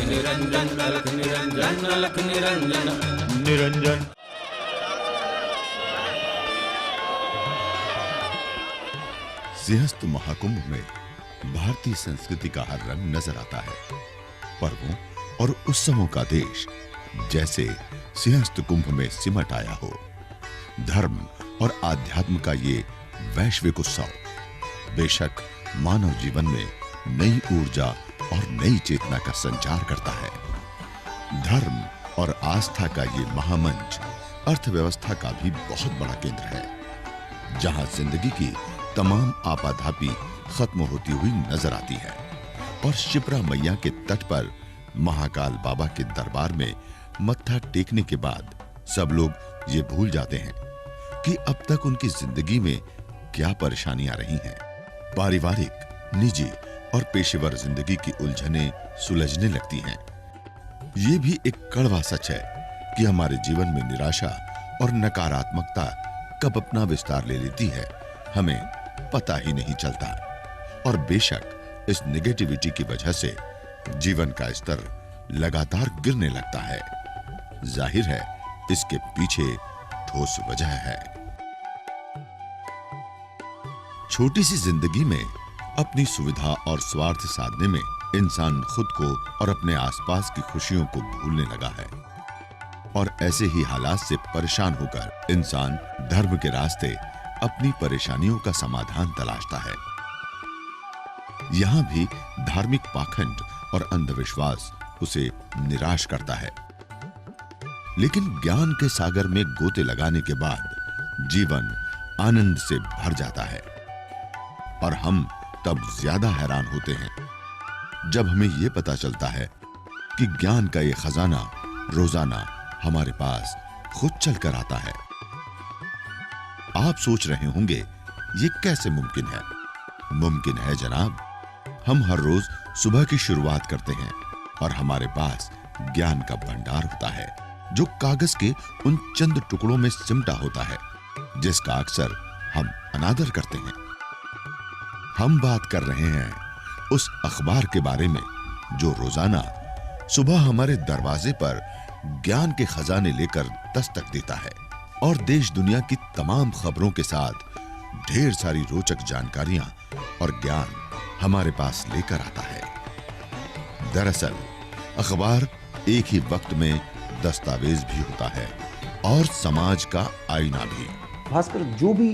निरंजन अलख निरंजन अलख निरंजन निरंजन। सिंहस्थ महाकुंभ में भारतीय संस्कृति का हर रंग नजर आता है। पर्वों और उत्सवों का देश जैसे सिंहस्थ कुंभ में सिमट आया हो। धर्म और आध्यात्म का ये वैश्विक उत्सव बेशक मानव जीवन में नई ऊर्जा और नई चेतना का संचार करता है। धर्म और आस्था का ये महामंच अर्थव्यवस्था का भी बहुत बड़ा केंद्र है, जहां जिंदगी की तमाम आपाधापी खत्म होती हुई नजर आती है और शिप्रा मैया के तट पर महाकाल बाबा के दरबार में मत्था टेकने के बाद सब लोग ये भूल जाते हैं कि अब तक उनकी जिंदगी में क्या परेशानियां रही हैं। पारिवारिक, निजी और पेशेवर जिंदगी की उलझनें सुलझने लगती हैं। ये भी एक कड़वा सच है कि हमारे जीवन में निराशा और नकारात्मकता कब अपना विस्तार ले लेती है, हमें पता ही नहीं चलता। और बेशक इस नेगेटिविटी की वजह से जीवन का स्तर लगातार गिरने लगता है। जाहिर है इसके पीछे ठोस वजह है। छोटी सी जिंदगी में अपनी सुविधा और स्वार्थ साधने में इंसान खुद को और अपने आसपास की खुशियों को भूलने लगा है और ऐसे ही हालात से परेशान होकर इंसान धर्म के रास्ते अपनी परेशानियों का समाधान तलाशता है। यहां भी धार्मिक पाखंड और अंधविश्वास उसे निराश करता है, लेकिन ज्ञान के सागर में गोते लगाने के बाद जीवन आनंद से भर जाता है और हम तब ज्यादा हैरान होते हैं जब हमें यह पता चलता है कि ज्ञान का ये खजाना रोजाना हमारे पास खुद चलकर आता है। आप सोच रहे होंगे ये कैसे मुमकिन है? मुमकिन है जनाब। हम हर रोज सुबह की शुरुआत करते हैं और हमारे पास ज्ञान का भंडार होता है जो कागज के उन चंद टुकड़ों में सिमटा होता है जिसका अक्सर हम अनादर करते हैं। हम बात कर रहे हैं उस अखबार के बारे में जो रोजाना सुबह हमारे दरवाजे पर ज्ञान के खजाने लेकर दस्तक देता है और देश दुनिया की तमाम खबरों के साथ ढेर सारी रोचक जानकारियां और ज्ञान हमारे पास लेकर आता है। दरअसल अखबार एक ही वक्त में दस्तावेज भी होता है और समाज का आईना भी। भास्कर जो भी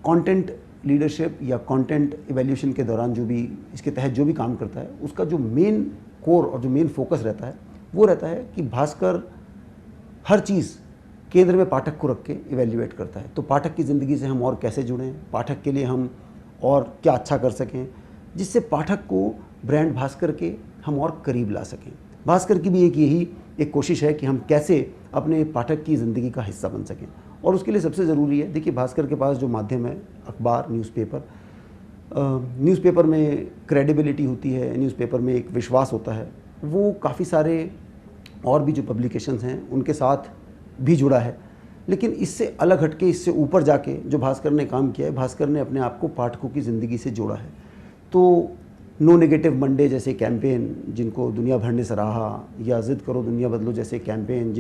कंटेंट लीडरशिप या कंटेंट इवैल्यूएशन के दौरान जो भी इसके तहत जो भी काम करता है, उसका जो मेन कोर और जो मेन फोकस रहता है वो रहता है कि भास्कर हर चीज़ केंद्र में पाठक को रख के इवैल्यूएट करता है। तो पाठक की ज़िंदगी से हम और कैसे जुड़ें, पाठक के लिए हम और क्या अच्छा कर सकें, जिससे पाठक को ब्रांड भास्कर के हम और करीब ला सकें। भास्कर की भी एक कोशिश है कि हम कैसे अपने पाठक की ज़िंदगी का हिस्सा बन सकें और उसके लिए सबसे ज़रूरी है, देखिए भास्कर के पास जो माध्यम है अखबार, न्यूज़पेपर में क्रेडिबिलिटी होती है, न्यूज़पेपर में एक विश्वास होता है, वो काफ़ी सारे और भी जो पब्लिकेशंस हैं उनके साथ भी जुड़ा है। लेकिन इससे अलग हटके, इससे ऊपर जाके जो भास्कर ने काम किया है, भास्कर ने अपने आप को पाठकों की ज़िंदगी से जोड़ा है। तो नो नेगेटिव मंडे जैसे कैंपेन जिनको दुनिया भर ने सराहा, या ज़िद करो दुनिया बदलो जैसे कैंपेन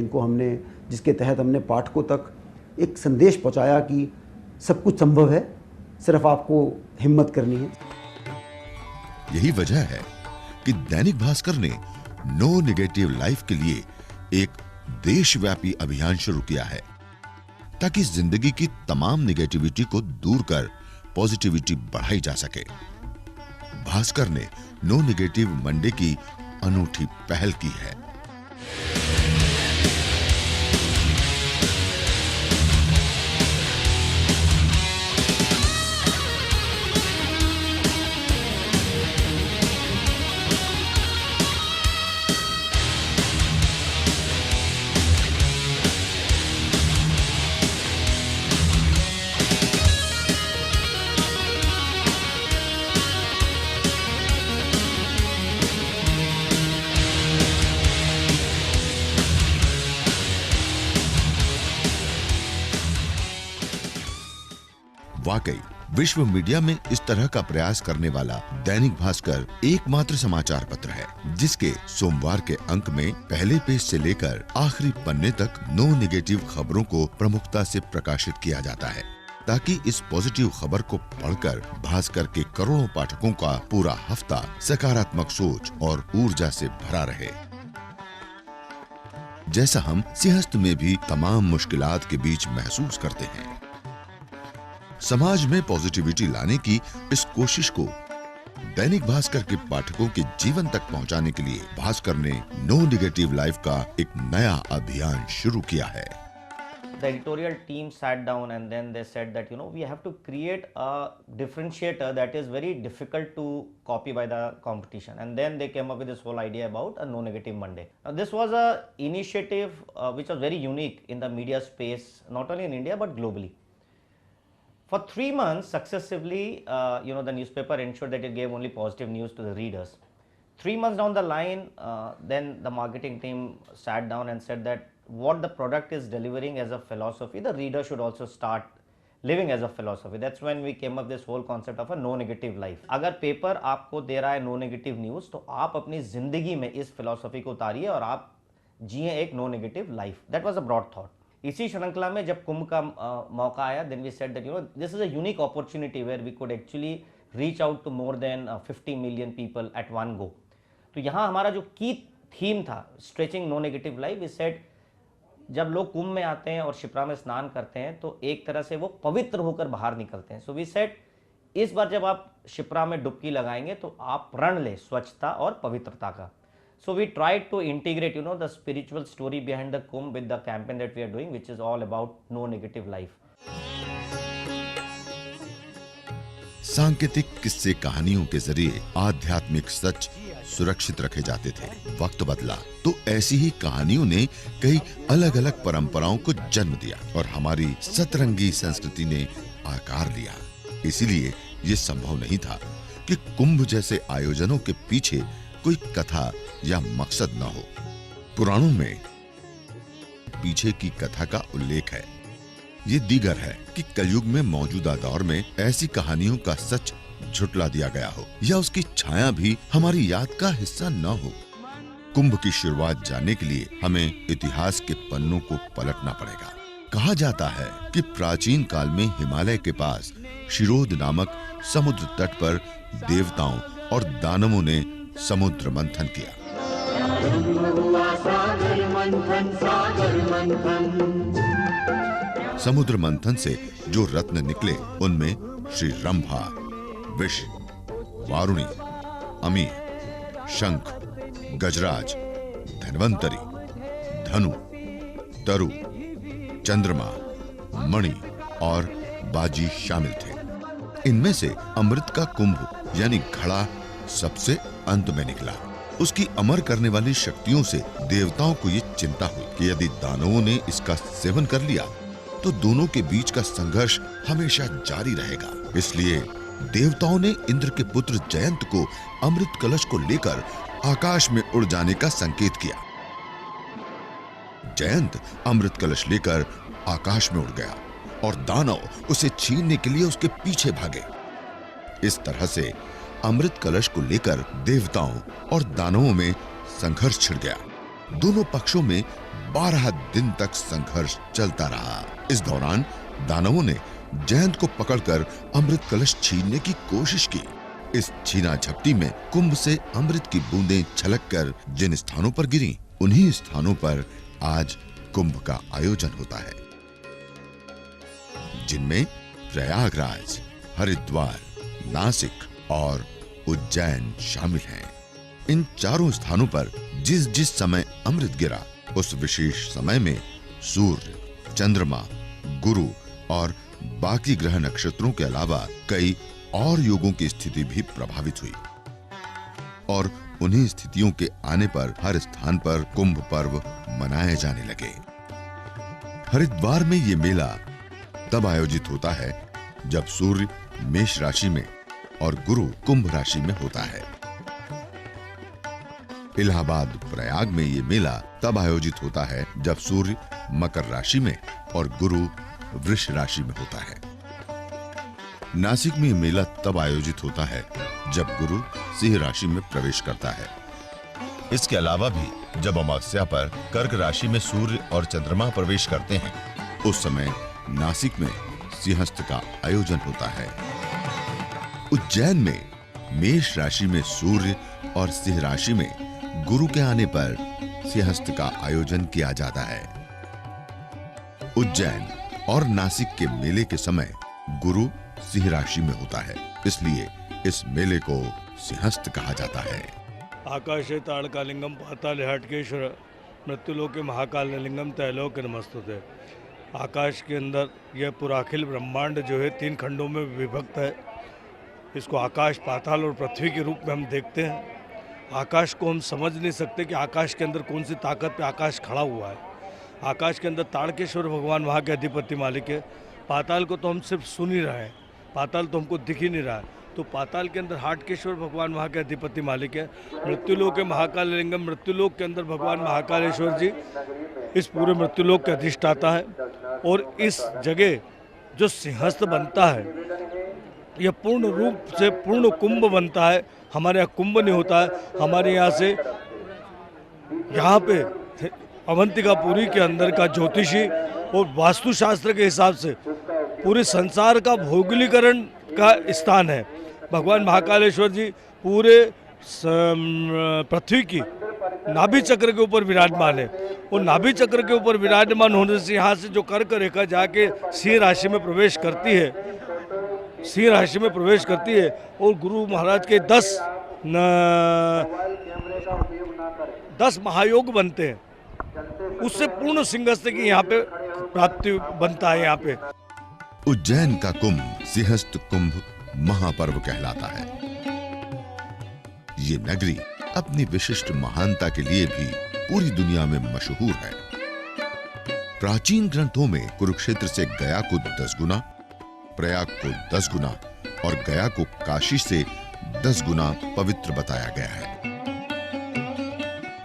जिसके तहत हमने पाठकों तक एक संदेश पहुंचाया कि सब कुछ संभव है, सिर्फ आपको हिम्मत करनी है। यही वजह है कि दैनिक भास्कर ने नो नेगेटिव लाइफ के लिए एक देशव्यापी अभियान शुरू किया है ताकि जिंदगी की तमाम नेगेटिविटी को दूर कर पॉजिटिविटी बढ़ाई जा सके। भास्कर ने नो नेगेटिव मंडे की अनूठी पहल की है। वाकई विश्व मीडिया में इस तरह का प्रयास करने वाला दैनिक भास्कर एकमात्र समाचार पत्र है जिसके सोमवार के अंक में पहले पेज से लेकर आखिरी पन्ने तक नो नेगेटिव खबरों को प्रमुखता से प्रकाशित किया जाता है, ताकि इस पॉजिटिव खबर को पढ़कर भास्कर के करोड़ों पाठकों का पूरा हफ्ता सकारात्मक सोच और ऊर्जा से भरा रहे। जैसा हम सिंहस्थ में भी तमाम मुश्किलात के बीच महसूस करते हैं। समाज में पॉजिटिविटी लाने की इस कोशिश को दैनिक भास्कर के पाठकों के जीवन तक पहुंचाने के लिए भास्कर ने नो नेगेटिव लाइफ का एक नया अभियान शुरू किया है। The editorial team sat down and then they said that, we have to create a differentiator that is very difficult to copy by the competition. And then they came up with this whole idea about a no negative Monday. Now, this was a initiative which was very unique in the media space, not only in India but globally. For 3 months successively, the newspaper ensured that it gave only positive news to the readers. 3 months down the line, then the marketing team sat down and said that what the product is delivering as a philosophy, the reader should also start living as a philosophy. That's when we came up this whole concept of a no negative life. अगर paper आपको दे रहा है no negative news, तो आप अपनी जिंदगी में इस philosophy को उतारिए और आप जिए एक no negative life. That was a broad thought. इसी श्रृंखला में जब कुंभ का मौका आया, then we said that this is a unique opportunity where we could actually reach out to more than 50 million people at one go. तो यहाँ हमारा जो की थीम था, stretching no negative life, we said जब लोग कुंभ में आते हैं और शिप्रा में स्नान करते हैं तो एक तरह से वो पवित्र होकर बाहर निकलते हैं। सो वी सेड इस बार जब आप शिप्रा में डुबकी लगाएंगे तो आप प्रण ले स्वच्छता और पवित्रता का। So we try to integrate the spiritual story behind the Kumbh with the campaign that we are doing which is all about no negative life. सांकेतिक किस्से कहानियों के जरिए आध्यात्मिक सच सुरक्षित रखे जाते थे। वक्त बदला तो ऐसी ही कहानियों ने कई अलग अलग परंपराओं को जन्म दिया और हमारी सतरंगी संस्कृति ने आकार लिया। इसीलिए ये संभव नहीं था कि कुंभ जैसे आयोजनों के पीछे कोई कथा या मकसद न हो। पुराणों में पीछे की कथा का उल्लेख है। ये दीगर है कि कलयुग में मौजूदा दौर में ऐसी कहानियों का सच झुटला दिया गया हो या उसकी छाया भी हमारी याद का हिस्सा न हो। कुंभ की शुरुआत जानने के लिए हमें इतिहास के पन्नों को पलटना पड़ेगा। कहा जाता है कि प्राचीन काल में हिमालय के पास शिरोध नामक समुद्र तट पर देवताओं और दानवों ने समुद्र मंथन किया। समुद्र मंथन से जो रत्न निकले उनमें श्री रंभा, विष, वारुणी, अमी, शंख, गजराज, धन्वंतरी, धनु, तरु, चंद्रमा, मणि और बाजी शामिल थे। इनमें से अमृत का कुंभ यानी घड़ा सबसे अंत में निकला। उसकी अमर करने वाली शक्तियों से देवताओं को ये चिंता हुई कि यदि दानवों ने इसका सेवन कर लिया तो दोनों के बीच का संघर्ष हमेशा जारी रहेगा। इसलिए देवताओं ने इंद्र के पुत्र जयंत को अमृत कलश को लेकर आकाश में उड़ जाने का संकेत किया। जयंत अमृत कलश लेकर आकाश में उड़ गया और दानव उसे छीनने के लिए उसके पीछे भागे। इस तरह से अमृत कलश को लेकर देवताओं और दानवों में संघर्ष छिड़ गया। दोनों पक्षों में 12 दिन तक संघर्ष चलता रहा। इस दौरान दानवों ने जयंत को पकड़कर अमृत कलश छीनने की कोशिश की। इस छीना झपटी में कुंभ से अमृत की बूंदें छलककर जिन स्थानों पर गिरी, उन्हीं स्थानों पर आज कुंभ का आयोजन होता है, जिनमें प्रयागराज, हरिद्वार, नासिक और उज्जैन शामिल हैं। इन चारों स्थानों पर जिस जिस समय अमृत गिरा, उस विशेष समय में सूर्य, चंद्रमा, गुरु और बाकी ग्रह नक्षत्रों के अलावा कई और योगों की स्थिति भी प्रभावित हुई और उन्हीं स्थितियों के आने पर हर स्थान पर कुंभ पर्व मनाए जाने लगे। हरिद्वार में ये मेला तब आयोजित होता है जब सूर्य मेष राशि में और गुरु कुंभ राशि में होता है। इलाहाबाद प्रयाग में ये मेला तब आयोजित होता है जब सूर्य मकर राशि में और गुरु वृष राशि में होता है। नासिक में मेला तब आयोजित होता है जब गुरु सिंह राशि में प्रवेश करता है। इसके अलावा भी जब अमावस्या पर कर्क राशि में सूर्य और चंद्रमा प्रवेश करते हैं, उस समय नासिक में सिंहस्थ का आयोजन होता है। उज्जैन में मेष राशि में सूर्य और सिंह राशि में गुरु के आने पर सिंहस्थ का आयोजन किया जाता है। उज्जैन और नासिक के मेले के समय गुरु सिंह राशि में होता है, इसलिए इस मेले को सिंहस्थ कहा जाता है। आकाशे ताड़कालिंगम पाताल हटकेश्वर मृत्युलोके महाकाल लिंगम तैलोक नमस्तुते। आकाश के अंदर यह पुराखिल ब्रह्मांड जो है 3 खंडों में विभक्त है। इसको आकाश, पाताल और पृथ्वी के रूप में हम देखते हैं। आकाश को हम समझ नहीं सकते कि आकाश के अंदर कौन सी ताकत पे आकाश खड़ा हुआ है। आकाश के अंदर ताड़केश्वर भगवान वहाँ के अधिपति मालिक है। पाताल को तो हम सिर्फ सुन ही रहे हैं, पाताल तो हमको दिख ही नहीं रहा है। तो पाताल के अंदर हाटकेश्वर भगवान वहाँ के अधिपति मालिक है। मृत्युलोक के महाकाल लिंगम, मृत्युलोक के अंदर भगवान महाकालेश्वर जी इस पूरे मृत्युलोक के अधिष्ठाता है। और इस जगह जो सिंहस्थ बनता है, यह पूर्ण रूप से पूर्ण कुंभ बनता है। हमारे यहाँ कुंभ नहीं होता है। हमारे यहाँ से यहाँ पे अवंतिकापुरी के अंदर का ज्योतिषी और वास्तुशास्त्र के हिसाब से पूरे संसार का भौगोलिकरण का स्थान है। भगवान महाकालेश्वर जी पूरे पृथ्वी की नाभि चक्र के ऊपर विराजमान है। और नाभि चक्र के ऊपर विराजमान होने से यहाँ से जो कर्क रेखा जाके सिंह राशि में प्रवेश करती है, सिंह राशि में प्रवेश करती है और गुरु महाराज के 10 महायोग बनते हैं। उससे पूर्ण सिंहस्थ की यहाँ पे प्राप्ति बनता है। यहाँ पे उज्जैन का कुंभ सिंहस्थ कुंभ महापर्व कहलाता है। ये नगरी अपनी विशिष्ट महानता के लिए भी पूरी दुनिया में मशहूर है। प्राचीन ग्रंथों में कुरुक्षेत्र से गया को 10 गुना, प्रयाग को 10 गुना और गया को काशी से 10 गुना पवित्र बताया गया है।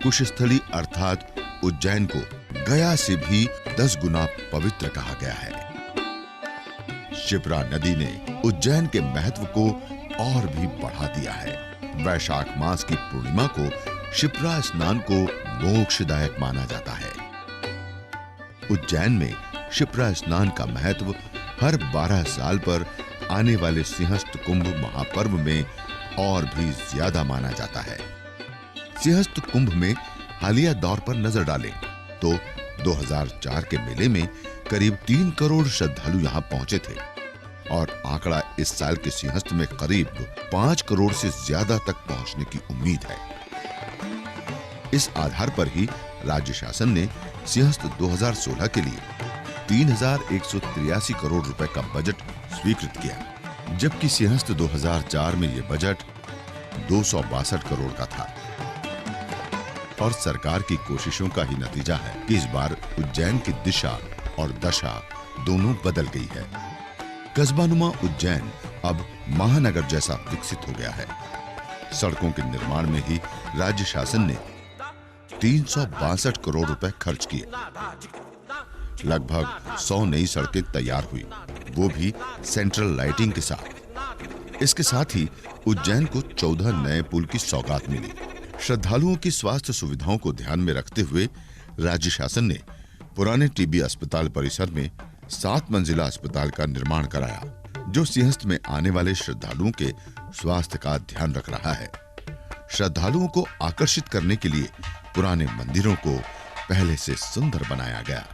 कुशस्थली अर्थात उज्जैन को गया से भी 10 गुना पवित्र कहा गया है। शिप्रा नदी ने उज्जैन के महत्व को और भी बढ़ा दिया है। वैशाख मास की पूर्णिमा को शिप्रा स्नान को मोक्षदायक माना जाता है। उज्जैन में शिप्रा स्नान का महत्व हर 12 साल पर आने वाले सिंहस्थ कुंभ महापर्व में और भी ज्यादा माना जाता है। सिंहस्थ कुंभ में हालिया दौर पर नजर डालें तो 2004 के मेले में करीब 3 करोड़ श्रद्धालु यहां पहुंचे थे और आंकड़ा इस साल के सिंहस्थ में करीब 5 करोड़ से ज्यादा तक पहुंचने की उम्मीद है। इस आधार पर ही राज्य शासन ने सिंहस्थ 2016 के लिए 3,183 करोड़ रुपए का बजट स्वीकृत किया, जबकि सिंहस्थ 2004 में यह बजट 262 करोड़ का था। और सरकार की कोशिशों का ही नतीजा है कि इस बार उज्जैन की दिशा और दशा दोनों बदल गई है। कस्बानुमा उज्जैन अब महानगर जैसा विकसित हो गया है। सड़कों के निर्माण में ही राज्य शासन ने 362 करोड़ रुपए खर्च किए। लगभग 100 नई सड़कें तैयार हुई, वो भी सेंट्रल लाइटिंग के साथ। इसके साथ ही उज्जैन को 14 नए पुल की सौगात मिली। श्रद्धालुओं की स्वास्थ्य सुविधाओं को ध्यान में रखते हुए राज्य शासन ने पुराने टीबी अस्पताल परिसर में 7 मंजिला अस्पताल का निर्माण कराया, जो सिंहस्थ में आने वाले श्रद्धालुओं के स्वास्थ्य का ध्यान रख रहा है। श्रद्धालुओं को आकर्षित करने के लिए पुराने मंदिरों को पहले से सुंदर बनाया गया।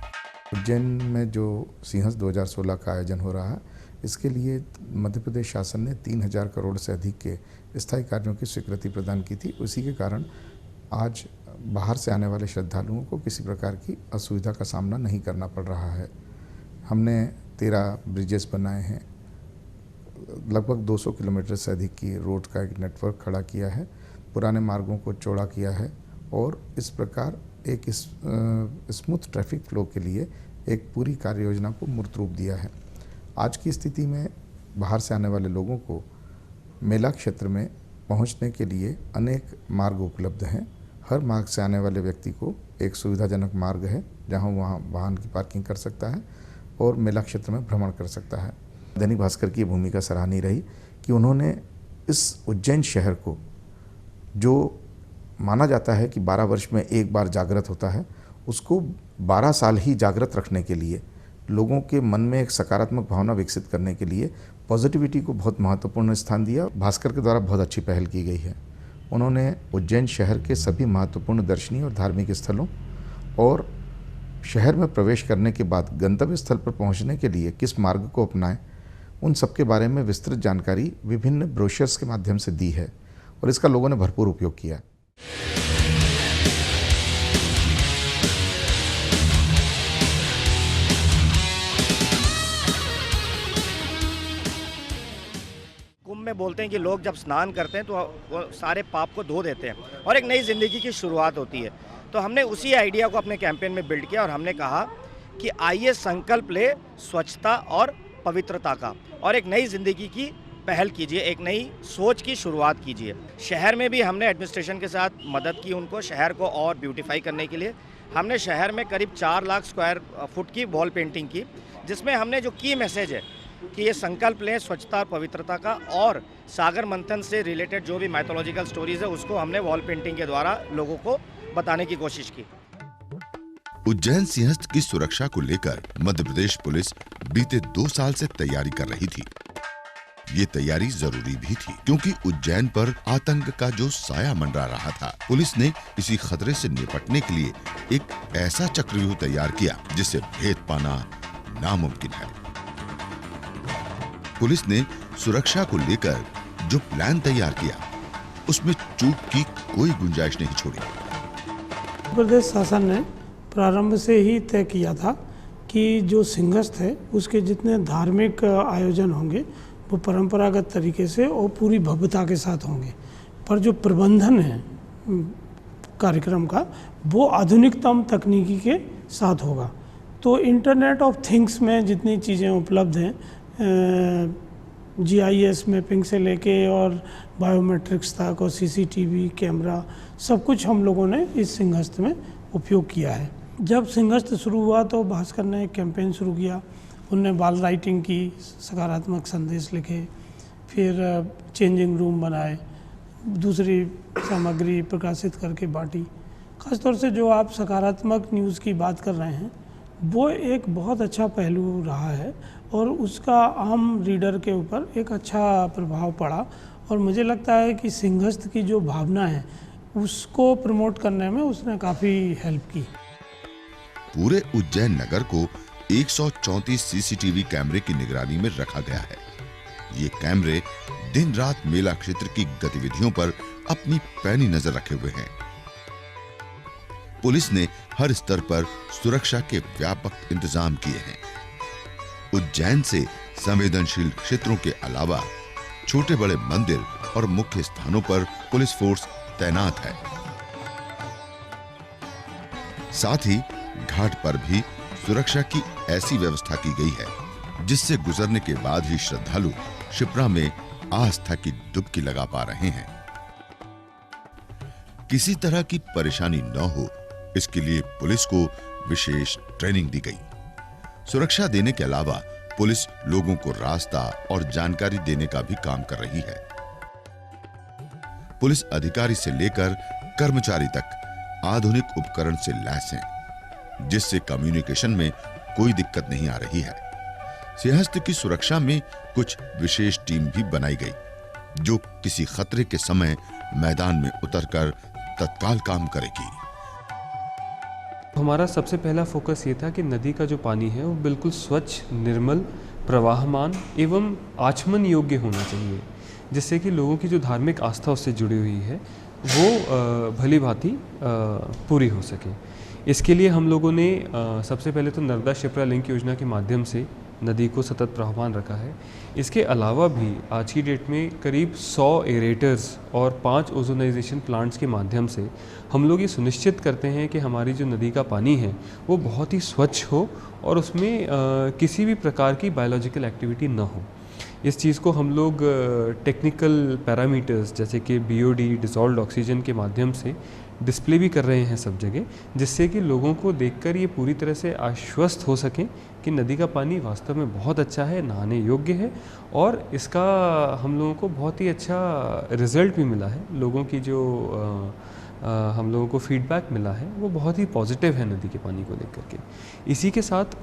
उज्जैन में जो सिंहस्थ 2016 का आयोजन हो रहा है, इसके लिए मध्य प्रदेश शासन ने 3,000 करोड़ से अधिक के स्थायी कार्यों की स्वीकृति प्रदान की थी। उसी के कारण आज बाहर से आने वाले श्रद्धालुओं को किसी प्रकार की असुविधा का सामना नहीं करना पड़ रहा है। हमने 13 ब्रिजेस बनाए हैं, लगभग 200 किलोमीटर से अधिक की रोड का एक नेटवर्क खड़ा किया है, पुराने मार्गों को चौड़ा किया है और इस प्रकार एक स्मूथ ट्रैफिक फ्लो के लिए एक पूरी कार्य योजना को मूर्त रूप दिया है। आज की स्थिति में बाहर से आने वाले लोगों को मेला क्षेत्र में पहुंचने के लिए अनेक मार्ग उपलब्ध हैं। हर मार्ग से आने वाले व्यक्ति को एक सुविधाजनक मार्ग है जहां वहां वाहन की पार्किंग कर सकता है और मेला क्षेत्र में भ्रमण कर सकता है। दैनिक भास्कर की भूमिका सराहनीय रही कि उन्होंने इस उज्जैन शहर को, जो माना जाता है कि 12 वर्ष में एक बार जागृत होता है, उसको 12 साल ही जागृत रखने के लिए, लोगों के मन में एक सकारात्मक भावना विकसित करने के लिए पॉजिटिविटी को बहुत महत्वपूर्ण स्थान दिया। भास्कर के द्वारा बहुत अच्छी पहल की गई है। उन्होंने उज्जैन शहर के सभी महत्वपूर्ण दर्शनीय और धार्मिक स्थलों और शहर में प्रवेश करने के बाद गंतव्य स्थल पर पहुंचने के लिए किस मार्ग को अपनाएं, उन सब के बारे में विस्तृत जानकारी विभिन्न ब्रोशर्स के माध्यम से दी है और इसका लोगों ने भरपूर उपयोग किया। कुंभ में बोलते हैं कि लोग जब स्नान करते हैं तो वो सारे पाप को धो देते हैं और एक नई ज़िंदगी की शुरुआत होती है। तो हमने उसी आइडिया को अपने कैंपेन में बिल्ड किया और हमने कहा कि आइए संकल्प ले स्वच्छता और पवित्रता का, और एक नई ज़िंदगी की पहल कीजिए, एक नई सोच की शुरुआत कीजिए। शहर में भी हमने एडमिनिस्ट्रेशन के साथ मदद की उनको, शहर को और ब्यूटीफाई करने के लिए। हमने शहर में करीब 4 लाख स्क्वायर फुट की वॉल पेंटिंग की, जिसमें हमने जो की मैसेज है कि ये संकल्प लें स्वच्छता और पवित्रता का, और सागर मंथन से रिलेटेड जो भी माइथोलॉजिकल स्टोरीज है उसको हमने वॉल पेंटिंग के द्वारा लोगों को बताने की कोशिश की। उज्जैन सिंहस्थ की सुरक्षा को लेकर मध्य प्रदेश पुलिस बीते 2 साल से तैयारी कर रही थी। ये तैयारी जरूरी भी थी, क्योंकि उज्जैन पर आतंक का जो साया मंडरा रहा था, पुलिस ने इसी खतरे से निपटने के लिए एक ऐसा चक्रव्यूह तैयार किया जिससे भेद पाना नामुमकिन है। पुलिस ने सुरक्षा को लेकर जो प्लान तैयार किया, उसमें चूक की कोई गुंजाइश नहीं छोड़ी। प्रदेश शासन ने प्रारंभ से ही तय किया था कि जो सिंहस्थ है उसके जितने धार्मिक आयोजन होंगे वो परंपरागत तरीके से और पूरी भव्यता के साथ होंगे, पर जो प्रबंधन है कार्यक्रम का वो आधुनिकतम तकनीकी के साथ होगा। तो इंटरनेट ऑफ थिंग्स में जितनी चीज़ें उपलब्ध हैं, GIS मैपिंग से लेके और बायोमेट्रिक्स तक और CCTV कैमरा, सब कुछ हम लोगों ने इस सिंहस्थ में उपयोग किया है। जब सिंहस्थ शुरू हुआ तो भास्कर ने एक कैंपेन शुरू किया। उनने वॉल राइटिंग की, सकारात्मक संदेश लिखे, फिर चेंजिंग रूम बनाए, दूसरी सामग्री प्रकाशित करके बांटी। ख़ासतौर से जो आप सकारात्मक न्यूज़ की बात कर रहे हैं, वो एक बहुत अच्छा पहलू रहा है और उसका आम रीडर के ऊपर एक अच्छा प्रभाव पड़ा, और मुझे लगता है कि सिंहस्थ की जो भावना है उसको प्रमोट करने में उसने काफ़ी हेल्प की। पूरे उज्जैन नगर को 134 CCTV कैमरे की निगरानी में रखा गया है। ये कैमरे दिन रात मेला क्षेत्र की गतिविधियों पर अपनी पैनी नजर रखे हुए हैं। पुलिस ने हर स्तर पर सुरक्षा के व्यापक इंतजाम किए हैं। उज्जैन से संवेदनशील क्षेत्रों के अलावा छोटे बड़े मंदिर और मुख्य स्थानों पर पुलिस फोर्स तैनात है। साथ ही घाट पर भी सुरक्षा की ऐसी व्यवस्था की गई है जिससे गुजरने के बाद ही श्रद्धालु शिप्रा में आस्था की डुबकी लगा पा रहे हैं। किसी तरह की परेशानी न हो, इसके लिए पुलिस को विशेष ट्रेनिंग दी गई। सुरक्षा देने के अलावा पुलिस लोगों को रास्ता और जानकारी देने का भी काम कर रही है। पुलिस अधिकारी से लेकर कर्मचारी तक आधुनिक उपकरण से लैस हैं, जिससे कम्युनिकेशन में कोई दिक्कत नहीं आ रही है। सिंहस्थ की सुरक्षा में कुछ विशेष टीम भी बनाई गई, जो किसी खतरे के समय मैदान में उतरकर तत्काल काम करेगी। हमारा सबसे पहला फोकस ये था कि नदी का जो पानी है वो बिल्कुल स्वच्छ, निर्मल, प्रवाहमान एवं आचमन योग्य होना चाहिए, जिससे कि लोगों की जो धार्मिक आस्था उससे जुड़ी हुई है वो भली भांति पूरी हो सके। इसके लिए हम लोगों ने सबसे पहले तो नर्मदा शिप्रा लिंक योजना के माध्यम से नदी को सतत प्रवाहमान रखा है। इसके अलावा भी आज की डेट में करीब 100 एरेटर्स और 5 ओजोनाइजेशन प्लांट्स के माध्यम से हम लोग ये सुनिश्चित करते हैं कि हमारी जो नदी का पानी है वो बहुत ही स्वच्छ हो और उसमें किसी भी प्रकार की बायोलॉजिकल एक्टिविटी ना हो। इस चीज़ को हम लोग टेक्निकल पैरामीटर्स जैसे कि BOD, डिसॉल्व्ड ऑक्सीजन के माध्यम से डिस्प्ले भी कर रहे हैं सब जगह, जिससे कि लोगों को देखकर ये पूरी तरह से आश्वस्त हो सकें कि नदी का पानी वास्तव में बहुत अच्छा है, नहाने योग्य है और इसका हम लोगों को बहुत ही अच्छा रिज़ल्ट भी मिला है। लोगों की जो हम लोगों को फीडबैक मिला है वो बहुत ही पॉजिटिव है नदी के पानी को लेकर के। इसी के साथ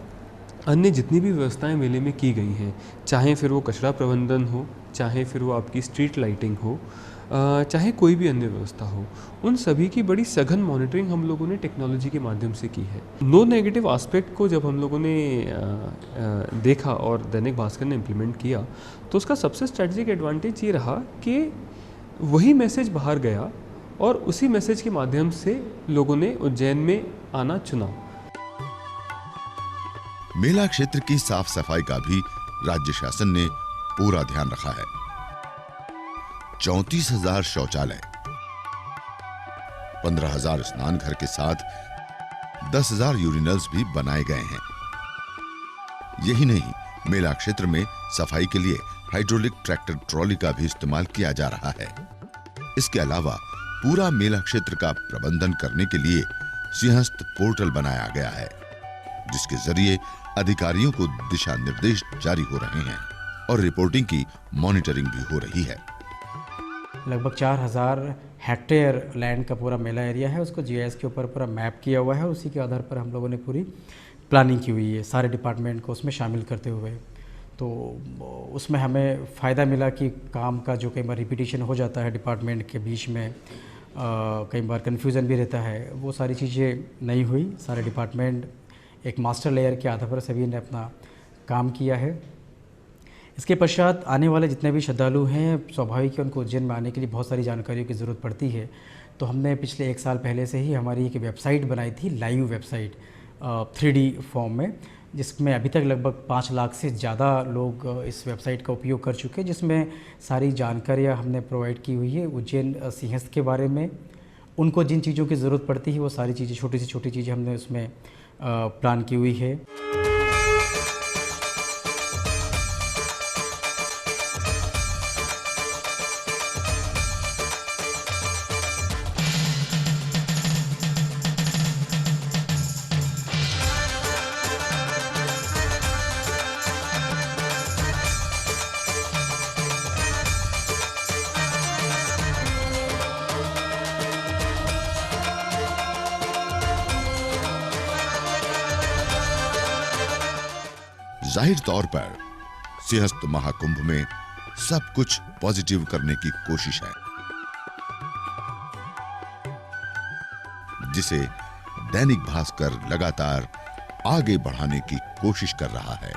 अन्य जितनी भी व्यवस्थाएं मेले में की गई हैं, चाहे फिर वो कचरा प्रबंधन हो, चाहे फिर वो आपकी स्ट्रीट लाइटिंग हो, चाहे कोई भी अन्य व्यवस्था हो, उन सभी की बड़ी सघन मॉनिटरिंग हम लोगों ने टेक्नोलॉजी के माध्यम से की है। नो नेगेटिव एस्पेक्ट को जब हम लोगों ने देखा और दैनिक भास्कर ने इम्प्लीमेंट किया, तो उसका सबसे स्ट्रेटजिक एडवांटेज ये रहा कि वही मैसेज बाहर गया और उसी मैसेज के माध्यम से लोगों ने उज्जैन में आना चुना। मेला क्षेत्र की साफ सफाई का भी राज्य शासन ने पूरा ध्यान रखा है। 34,000 शौचालय, 15,000 स्नान घर के साथ 10,000 यूरिनल्स भी बनाए गए हैं। यही नहीं, मेला क्षेत्र में सफाई के लिए हाइड्रोलिक ट्रैक्टर ट्रॉली का भी इस्तेमाल किया जा रहा है। इसके अलावा पूरा मेला क्षेत्र का प्रबंधन करने के लिए सिंहस्थ पोर्टल बनाया गया है, जिसके जरिए अधिकारियों को दिशा निर्देश जारी हो रहे हैं और रिपोर्टिंग की मॉनिटरिंग भी हो रही है। लगभग 4,000 हेक्टेयर लैंड का पूरा मेला एरिया है, उसको जीआईएस के ऊपर पूरा मैप किया हुआ है। उसी के आधार पर हम लोगों ने पूरी प्लानिंग की हुई है, सारे डिपार्टमेंट को उसमें शामिल करते हुए। तो उसमें हमें फ़ायदा मिला कि काम का जो कई बार रिपीटिशन हो जाता है डिपार्टमेंट के बीच में, कई बार कन्फ्यूज़न भी रहता है, वो सारी चीज़ें नहीं हुई। सारे डिपार्टमेंट एक मास्टर लेयर के आधार पर सभी ने अपना काम किया है। इसके पश्चात आने वाले जितने भी श्रद्धालु हैं, स्वाभाविक है उनको उज्जैन में आने के लिए बहुत सारी जानकारियों की ज़रूरत पड़ती है। तो हमने पिछले 1 साल पहले से ही हमारी एक वेबसाइट बनाई थी, लाइव वेबसाइट 3D फॉर्म में, जिसमें अभी तक लगभग 5 लाख से ज़्यादा लोग इस वेबसाइट का उपयोग कर चुके हैं, जिसमें सारी जानकारियाँ हमने प्रोवाइड की हुई है उज्जैन सिंहस्थ के बारे में। उनको जिन चीज़ों की ज़रूरत पड़ती है वो सारी चीज़ें, छोटी से छोटी चीज़ें हमने उसमें प्लान की हुई है। जाहिर तौर पर सिंहस्थ महाकुंभ में सब कुछ पॉजिटिव करने की कोशिश है, जिसे दैनिक भास्कर लगातार आगे बढ़ाने की कोशिश कर रहा है।